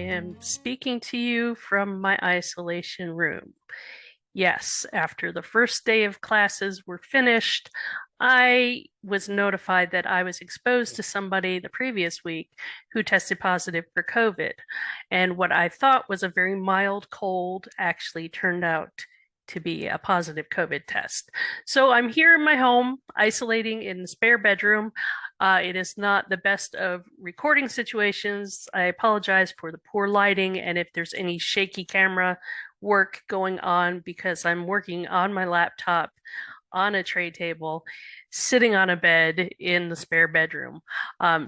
am speaking to you from my isolation room. Yes, after the first day of classes were finished, I was notified that I was exposed to somebody the previous week who tested positive for COVID. And what I thought was a very mild cold actually turned out to be a positive COVID test. So I'm here in my home, isolating in the spare bedroom. It is not the best of recording situations. I apologize for the poor lighting and if there's any shaky camera work going on because I'm working on my laptop on a tray table, sitting on a bed in the spare bedroom.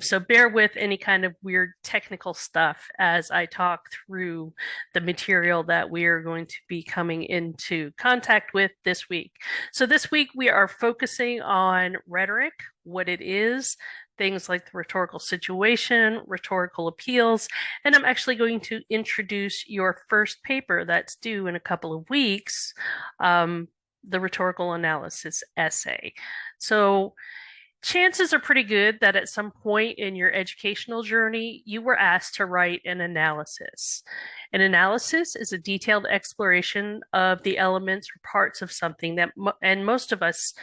So bear with any kind of weird technical stuff as I talk through the material that we are going to be coming into contact with this week. So this week we are focusing on rhetoric, what it is, things like the rhetorical situation, rhetorical appeals, and I'm actually going to introduce your first paper that's due in a couple of weeks, the rhetorical analysis essay. So chances are pretty good that at some point in your educational journey, you were asked to write an analysis. An analysis is a detailed exploration of the elements or parts of something that, and most of us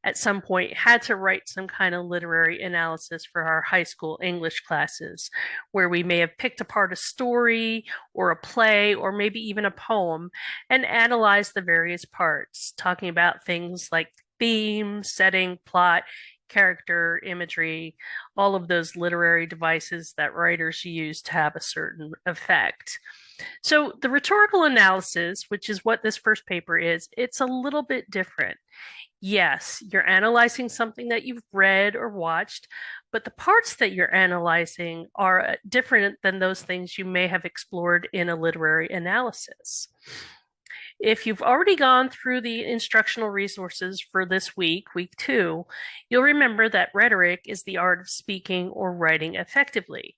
at some point had to write some kind of literary analysis for our high school English classes, where we may have picked apart a story or a play or maybe even a poem and analyzed the various parts, talking about things like theme, setting, plot, character, imagery, all of those literary devices that writers use to have a certain effect. So the rhetorical analysis, which is what this first paper is, it's a little bit different. Yes, you're analyzing something that you've read or watched, but the parts that you're analyzing are different than those things you may have explored in a literary analysis. If you've already gone through the instructional resources for this week, week 2, you'll remember that rhetoric is the art of speaking or writing effectively.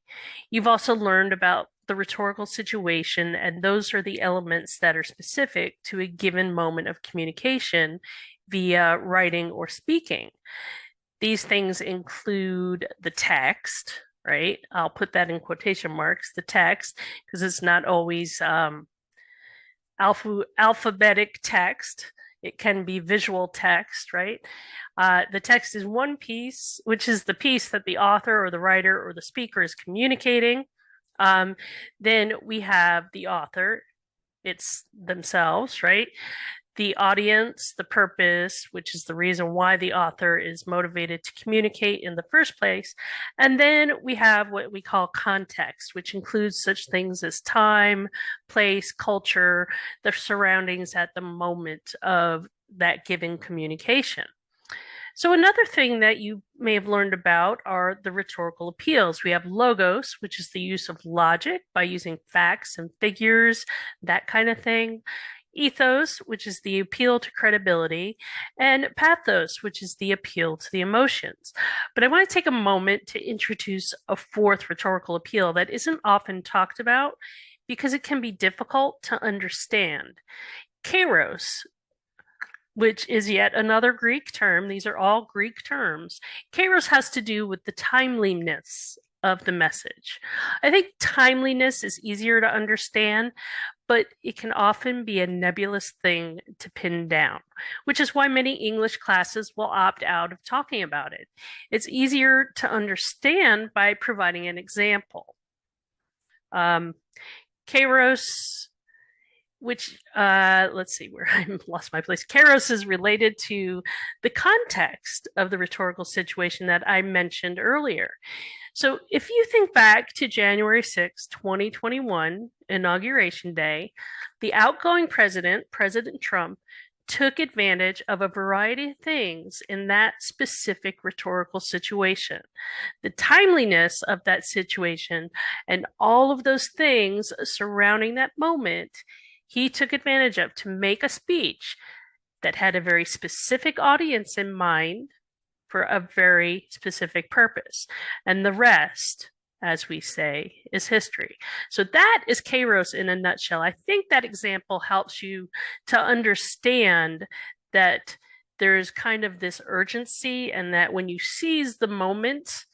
You've also learned about the rhetorical situation, and those are the elements that are specific to a given moment of communication via writing or speaking. These things include the text, right? I'll put that in quotation marks, the text, because it's not always alphabetic text. It can be visual text, right? The text is one piece, which is the piece that the author or the writer or the speaker is communicating. Then we have the author, it's themselves, right? The audience, the purpose, which is the reason why the author is motivated to communicate in the first place. And then we have what we call context, which includes such things as time, place, culture, the surroundings at the moment of that given communication. So another thing that you may have learned about are the rhetorical appeals. We have logos, which is the use of logic by using facts and figures, that kind of thing. Ethos, which is the appeal to credibility, and pathos, which is the appeal to the emotions. But I want to take a moment to introduce a fourth rhetorical appeal that isn't often talked about because it can be difficult to understand. Kairos, which is yet another Greek term. These are all Greek terms. Kairos has to do with the timeliness of the message. I think timeliness is easier to understand, but it can often be a nebulous thing to pin down, which is why many English classes will opt out of talking about it. It's easier to understand by providing an example. Kairos, which let's see where I lost my place. Kairos is related to the context of the rhetorical situation that I mentioned earlier. So if you think back to January 6, 2021, Inauguration Day, the outgoing president, President Trump, took advantage of a variety of things in that specific rhetorical situation. The timeliness of that situation and all of those things surrounding that moment, he took advantage of to make a speech that had a very specific audience in mind for a very specific purpose. And the rest, as we say, is history. So that is Kairos in a nutshell. I think that example helps you to understand that there is kind of this urgency and that when you seize the moment,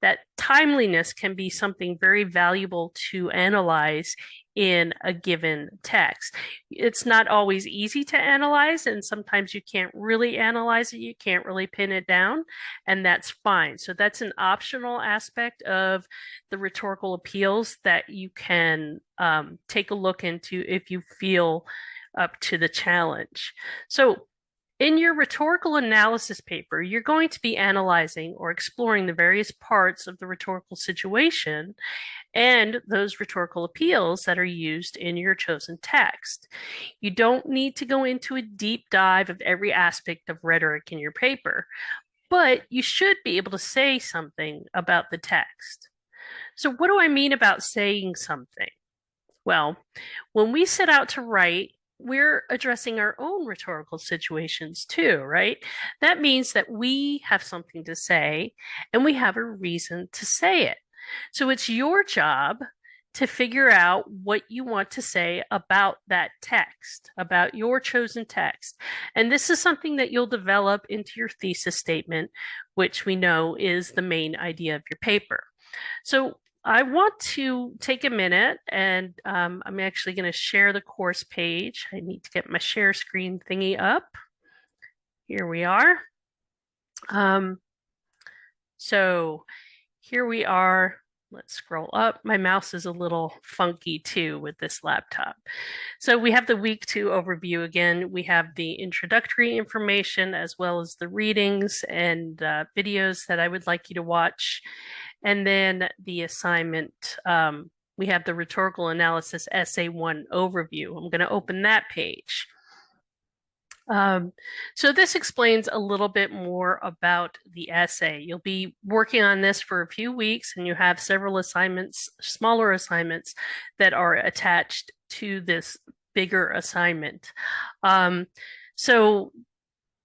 that timeliness can be something very valuable to analyze in a given text. It's not always easy to analyze, and sometimes you can't really analyze it. You can't really pin it down, and that's fine. So that's an optional aspect of the rhetorical appeals that you can take a look into if you feel up to the challenge. So in your rhetorical analysis paper, you're going to be analyzing or exploring the various parts of the rhetorical situation and those rhetorical appeals that are used in your chosen text. You don't need to go into a deep dive of every aspect of rhetoric in your paper, but you should be able to say something about the text. So, what do I mean about saying something? Well, when we set out to write, we're addressing our own rhetorical situations too, right? That means that we have something to say and we have a reason to say it. So it's your job to figure out what you want to say about that text, about your chosen text. And this is something that you'll develop into your thesis statement, which we know is the main idea of your paper. So I want to take a minute and I'm actually going to share the course page. I need to get my share screen thingy up. Here we are. So here we are. Let's scroll up. My mouse is a little funky too with this laptop. So we have the week 2 overview again. We have the introductory information as well as the readings and videos that I would like you to watch. And then the assignment, we have the Rhetorical Analysis Essay 1 overview. I'm going to open that page. So this explains a little bit more about the essay. You'll be working on this for a few weeks, and you have several assignments, smaller assignments, that are attached to this bigger assignment. So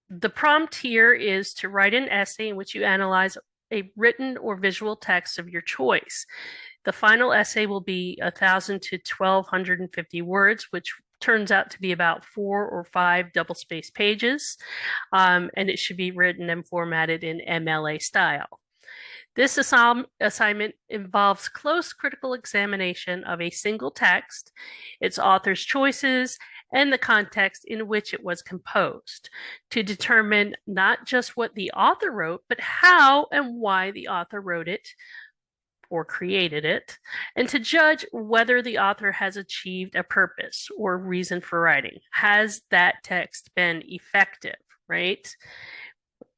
the prompt here is to write an essay in which you analyze a written or visual text of your choice. The final essay will be 1,000 to 1,250 words, which turns out to be about 4 or 5 double-spaced pages, and it should be written and formatted in MLA style. This assignment involves close critical examination of a single text, its author's choices, and the context in which it was composed to determine not just what the author wrote, but how and why the author wrote it or created it, and to judge whether the author has achieved a purpose or reason for writing. Has that text been effective, right?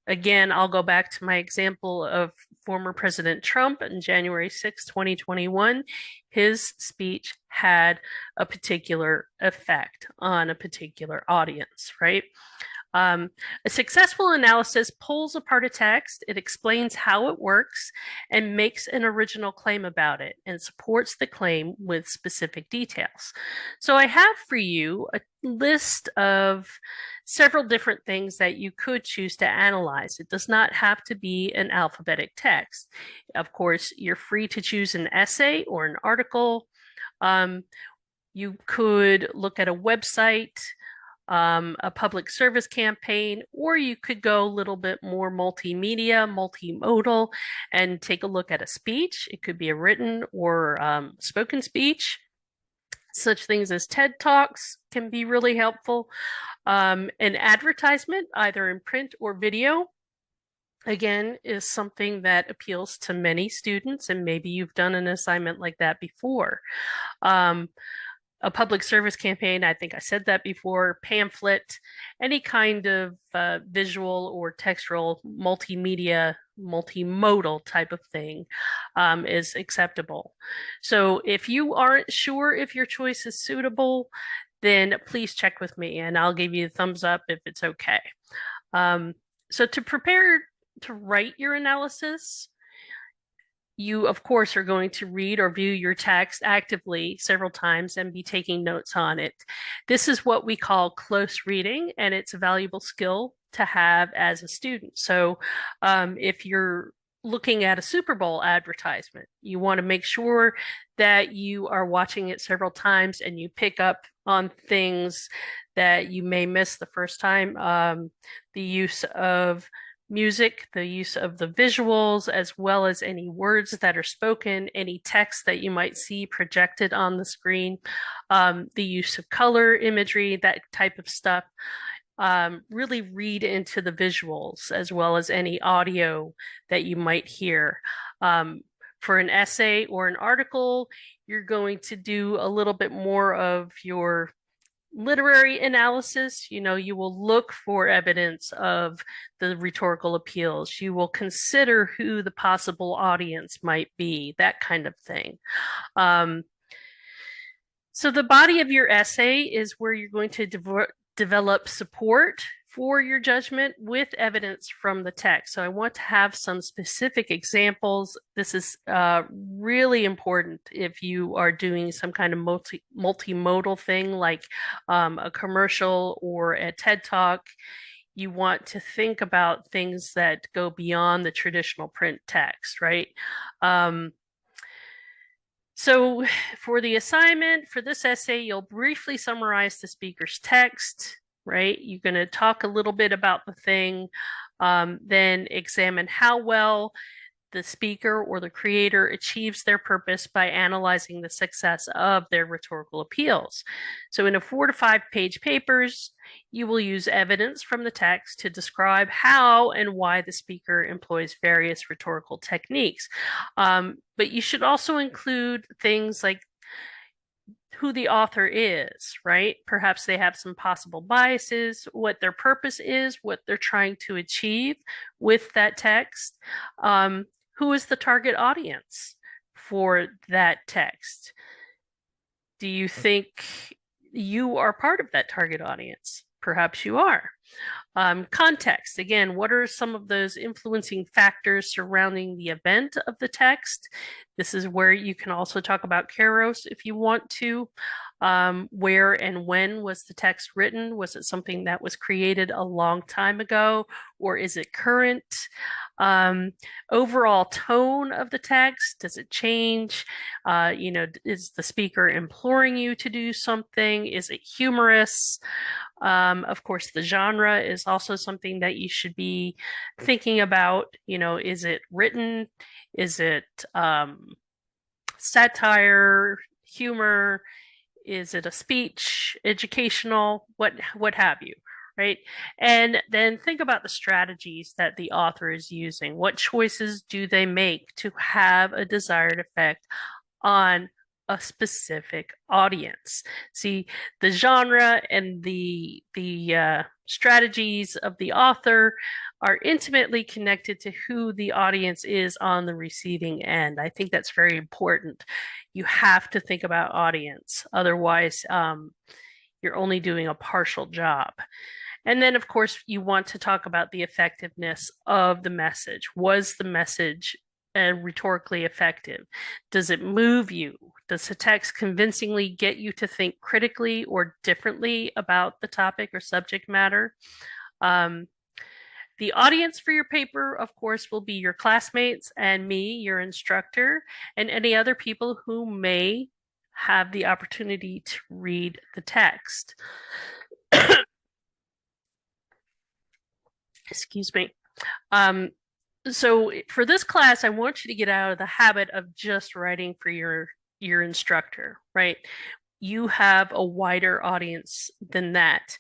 Again, I'll go back to my example of former President Trump on January 6, 2021. His speech had a particular effect on a particular audience, right? A successful analysis pulls apart a text, it explains how it works, and makes an original claim about it, and supports the claim with specific details. So I have for you a list of several different things that you could choose to analyze. It does not have to be an alphabetic text. Of course, you're free to choose an essay or an article. You could look at a website, a public service campaign, or you could go a little bit more multimedia, multimodal, and take a look at a speech. It could be a written or spoken speech. Such things as TED Talks can be really helpful. An advertisement, either in print or video, again, is something that appeals to many students, and maybe you've done an assignment like that before. A public service campaign, I think I said that before, pamphlet, any kind of visual or textual multimedia, multimodal type of thing is acceptable. So if you aren't sure if your choice is suitable, then please check with me and I'll give you a thumbs up if it's okay. So to prepare to write your analysis, you, of course, are going to read or view your text actively several times and be taking notes on it. This is what we call close reading, and it's a valuable skill to have as a student. So if you're looking at a Super Bowl advertisement, you want to make sure that you are watching it several times and you pick up on things that you may miss the first time. The use of music, the use of the visuals, as well as any words that are spoken, any text that you might see projected on the screen, the use of color imagery, that type of stuff. Really read into the visuals as well as any audio that you might hear. For an essay or an article, you're going to do a little bit more of your literary analysis. You will look for evidence of the rhetorical appeals. You will consider who the possible audience might be, that kind of thing. So the body of your essay is where you're going to develop support for your judgment with evidence from the text. So I want to have some specific examples. This is really important if you are doing some kind of multimodal thing like a commercial or a TED Talk. You want to think about things that go beyond the traditional print text, right? So for the assignment, for this essay, you'll briefly summarize the speaker's text, right? You're going to talk a little bit about the thing, then examine how well the speaker or the creator achieves their purpose by analyzing the success of their rhetorical appeals. So in a 4 to 5 page papers, you will use evidence from the text to describe how and why the speaker employs various rhetorical techniques. But you should also include things like who the author is, right? Perhaps they have some possible biases, what their purpose is, what they're trying to achieve with that text. Who is the target audience for that text? Do you think you are part of that target audience? Perhaps you are. Context, again, what are some of those influencing factors surrounding the event of the text? This is where you can also talk about Kairos if you want to. Where and when was the text written? Was it something that was created a long time ago, or is it current? Overall tone of the text, does it change? Is the speaker imploring you to do something? Is it humorous? Of course, the genre is also something that you should be thinking about. Is it written? Is it satire, humor? Is it a speech, educational, what have you, right? And then think about the strategies that the author is using. What choices do they make to have a desired effect on a specific audience? See, the genre and the strategies of the author are intimately connected to who the audience is on the receiving end. I think that's very important. You have to think about audience. Otherwise, you're only doing a partial job. And then, of course, you want to talk about the effectiveness of the message. Was the message rhetorically effective? Does it move you? Does the text convincingly get you to think critically or differently about the topic or subject matter? The audience for your paper, of course, will be your classmates and me, your instructor, and any other people who may have the opportunity to read the text. Excuse me. So for this class, I want you to get out of the habit of just writing for your instructor, right? You have a wider audience than that.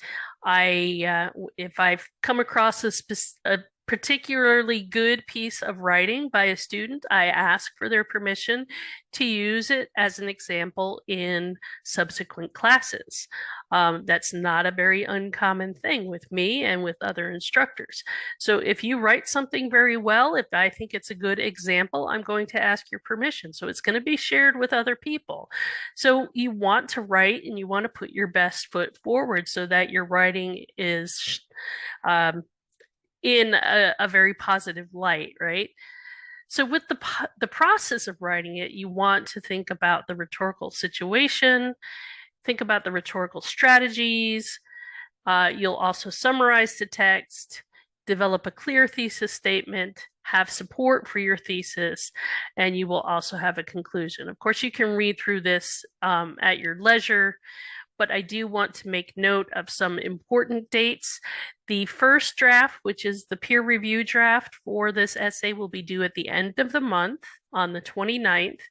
If I've come across a particularly good piece of writing by a student, I ask for their permission to use it as an example in subsequent classes. That's not a very uncommon thing with me and with other instructors. So if you write something very well, if I think it's a good example, I'm going to ask your permission. So it's going to be shared with other people. So you want to write and you want to put your best foot forward so that your writing is in a very positive light, right? So with the process of writing it, you want to think about the rhetorical situation, think about the rhetorical strategies. You'll also summarize the text, develop a clear thesis statement, have support for your thesis, and you will also have a conclusion. Of course, you can read through this at your leisure, but I do want to make note of some important dates. The first draft, which is the peer review draft for this essay, will be due at the end of the month on the 29th.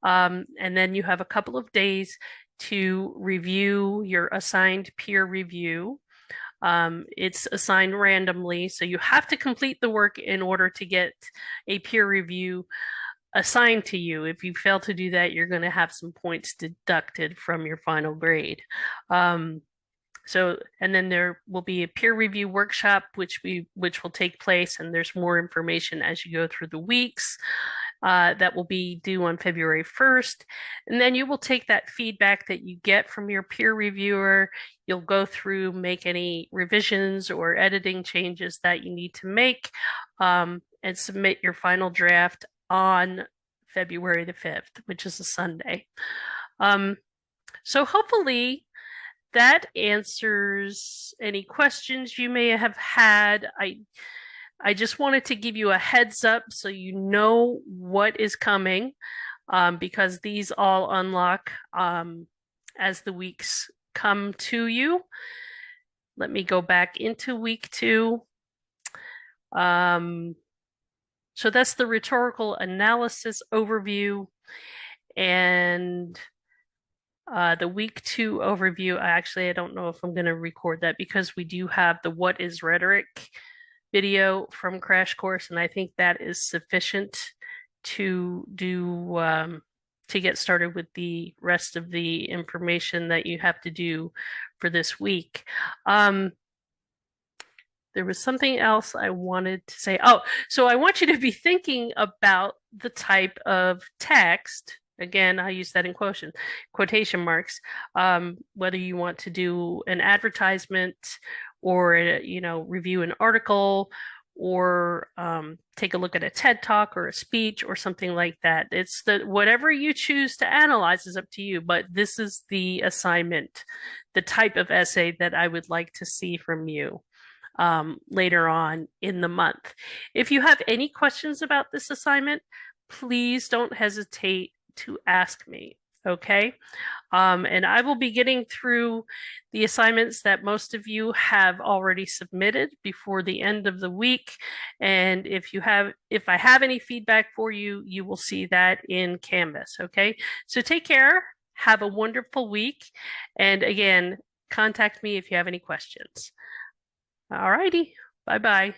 And then you have a couple of days to review your assigned peer review. It's assigned randomly, so you have to complete the work in order to get a peer review assigned to you. If you fail to do that, you're going to have some points deducted from your final grade. And then there will be a peer review workshop, which will take place, and there's more information as you go through the weeks. That will be due on February 1st. And then you will take that feedback that you get from your peer reviewer. You'll go through, make any revisions or editing changes that you need to make, and submit your final draft on February the 5th, which is a Sunday. So hopefully that answers any questions you may have had. I just wanted to give you a heads up so you know what is coming, because these all unlock as the weeks come to you. Let me go back into week 2. So that's the rhetorical analysis overview. And the week 2 overview, I don't know if I'm going to record that because we do have the What is Rhetoric video from Crash Course, and I think that is sufficient to do to get started with the rest of the information that you have to do for this week. There was something else I wanted to say. Oh, so I want you to be thinking about the type of text. Again, I use that in quotation marks. Whether you want to do an advertisement or review an article or take a look at a TED Talk or a speech or something like that. It's whatever you choose to analyze is up to you, but this is the assignment, the type of essay that I would like to see from you later on in the month. If you have any questions about this assignment, please don't hesitate to ask me, okay? And I will be getting through the assignments that most of you have already submitted before the end of the week. And if I have any feedback for you, you will see that in Canvas, okay? So take care, have a wonderful week, and again, contact me if you have any questions. All righty, bye-bye.